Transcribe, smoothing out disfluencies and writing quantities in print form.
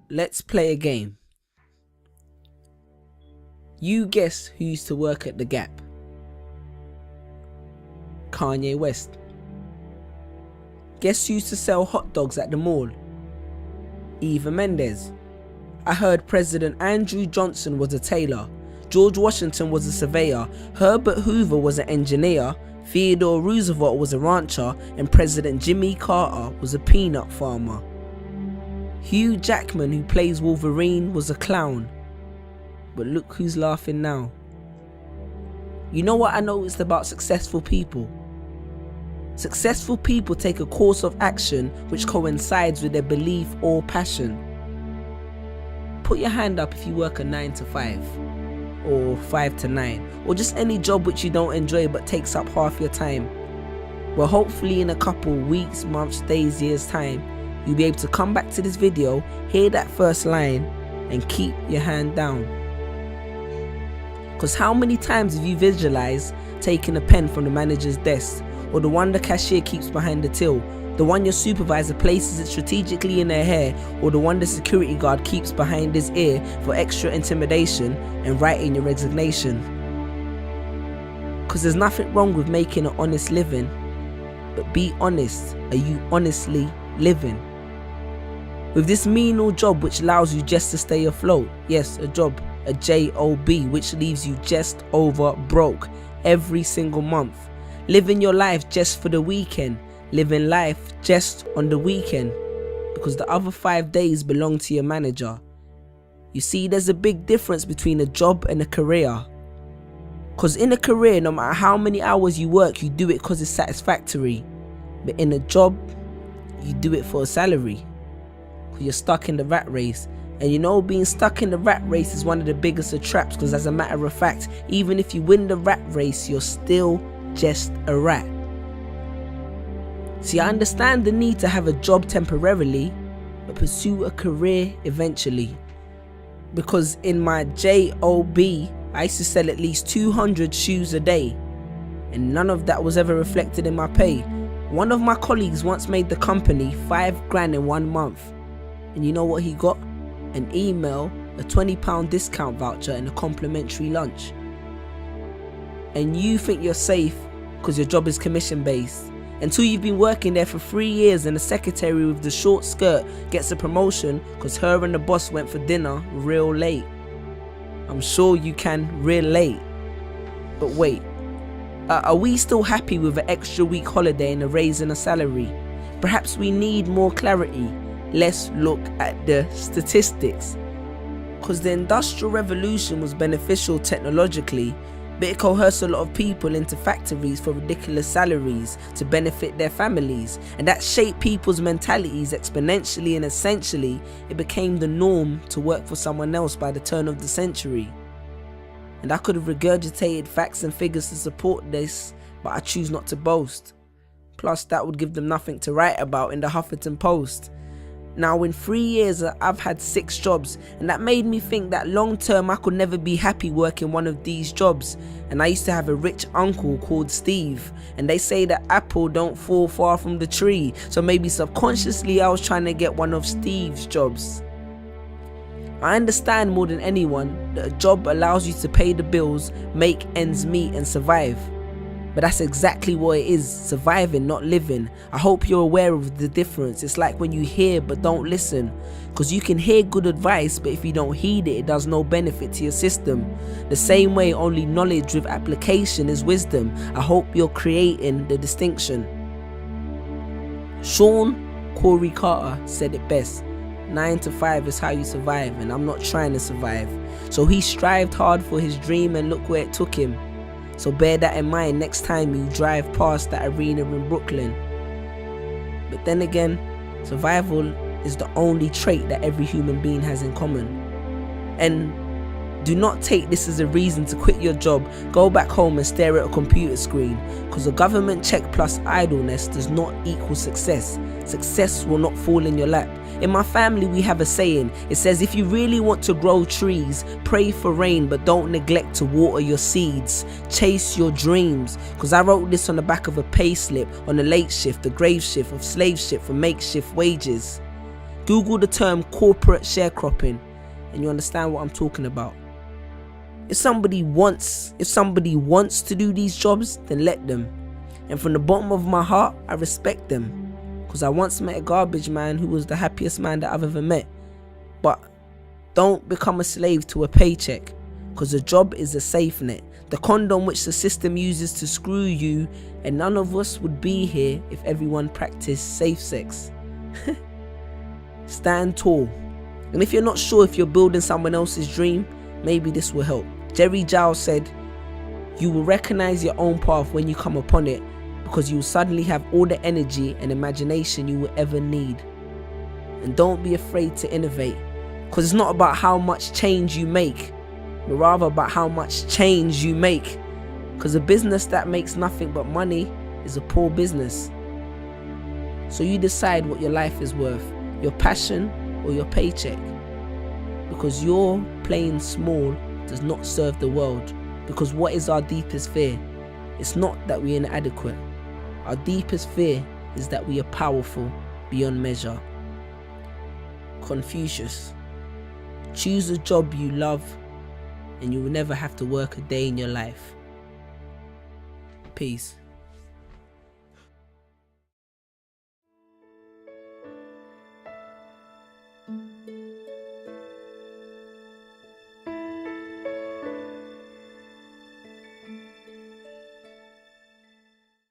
Let's play a game. You guess who used to work at The Gap? Kanye West. Guess who used to sell hot dogs at the mall? Eva Mendes. I heard President Andrew Johnson was a tailor, George Washington was a surveyor, Herbert Hoover was an engineer, Theodore Roosevelt was a rancher, and President Jimmy Carter was a peanut farmer. Hugh Jackman, who plays Wolverine, was a clown. But look who's laughing now. You know what I noticed about successful people? Successful people take a course of action which coincides with their belief or passion. Put your hand up if you work a 9 to 5, or 5 to 9, or just any job which you don't enjoy but takes up half your time. Well, hopefully in a couple weeks, months, days, years time, you'll be able to come back to this video, hear that first line, and keep your hand down. Because how many times have you visualized taking a pen from the manager's desk, or the one the cashier keeps behind the till, the one your supervisor places it strategically in their hair, or the one the security guard keeps behind his ear for extra intimidation, and writing your resignation? Because there's nothing wrong with making an honest living, but be honest, are you honestly living? With this menial job which allows you just to stay afloat, yes, a job, a job, which leaves you just over broke every single month, living your life just for the weekend, living life just on the weekend, because the other 5 days belong to your manager. You see, there's a big difference between a job and a career. Because in a career, no matter how many hours you work, you do it because it's satisfactory. But in a job, you do it for a salary. You're stuck in the rat race. And you know, being stuck in the rat race is one of the biggest of traps, because as a matter of fact, even if you win the rat race, you're still just a rat. See, I understand the need to have a job temporarily, but pursue a career eventually. Because in my job, I used to sell at least 200 shoes a day, and none of that was ever reflected in my pay. One of my colleagues once made the company $5,000 in 1 month. And you know what he got? An email, a £20 discount voucher, and a complimentary lunch. And you think you're safe because your job is commission based, until you've been working there for 3 years and the secretary with the short skirt gets a promotion because her and the boss went for dinner real late. I'm sure you can relate. But wait, are we still happy with an extra week holiday and a raise in a salary? Perhaps we need more clarity. Let's look at the statistics. Because the Industrial Revolution was beneficial technologically, but it coerced a lot of people into factories for ridiculous salaries to benefit their families, and that shaped people's mentalities exponentially, and essentially it became the norm to work for someone else by the turn of the century. And I could have regurgitated facts and figures to support this, but I choose not to boast. Plus that would give them nothing to write about in the Huffington Post. Now in 3 years I've had 6 jobs, and that made me think that long term I could never be happy working one of these jobs. And I used to have a rich uncle called Steve, and they say that apple don't fall far from the tree, so maybe subconsciously I was trying to get one of Steve's jobs. I understand more than anyone that a job allows you to pay the bills, make ends meet, and survive. But that's exactly what it is, surviving, not living. I hope you're aware of the difference. It's like when you hear but don't listen. Because you can hear good advice, but if you don't heed it, it does no benefit to your system. The same way only knowledge with application is wisdom. I hope you're creating the distinction. Sean Corey Carter said it best. 9 to 5 is how you survive, and I'm not trying to survive. So he strived hard for his dream, and look where it took him. So bear that in mind next time you drive past that arena in Brooklyn. But then again, survival is the only trait that every human being has in common. And do not take this as a reason to quit your job, go back home and stare at a computer screen, because a government check plus idleness does not equal success. Success will not fall in your lap. In my family we have a saying. It says, if you really want to grow trees, pray for rain, but don't neglect to water your seeds. Chase your dreams. Because I wrote this on the back of a pay slip on a late shift, the grave shift of slave ship for makeshift wages. Google the term corporate sharecropping and you understand what I'm talking about. If somebody wants to do these jobs, then let them. And from the bottom of my heart, I respect them. Because I once met a garbage man who was the happiest man that I've ever met. But don't become a slave to a paycheck, because a job is a safe net, the condom which the system uses to screw you, and none of us would be here if everyone practiced safe sex. Stand tall. And if you're not sure if you're building someone else's dream, maybe this will help. Jerry Giles said, "You will recognize your own path when you come upon it, because you will suddenly have all the energy and imagination you will ever need." And don't be afraid to innovate, because it's not about how much change you make, but rather about how much change you make. Because a business that makes nothing but money is a poor business. So you decide what your life is worth, your passion or your paycheck. Because your playing small does not serve the world. Because what is our deepest fear? It's not that we're inadequate. Our deepest fear is that we are powerful beyond measure. Confucius. Choose a job you love and you will never have to work a day in your life. Peace.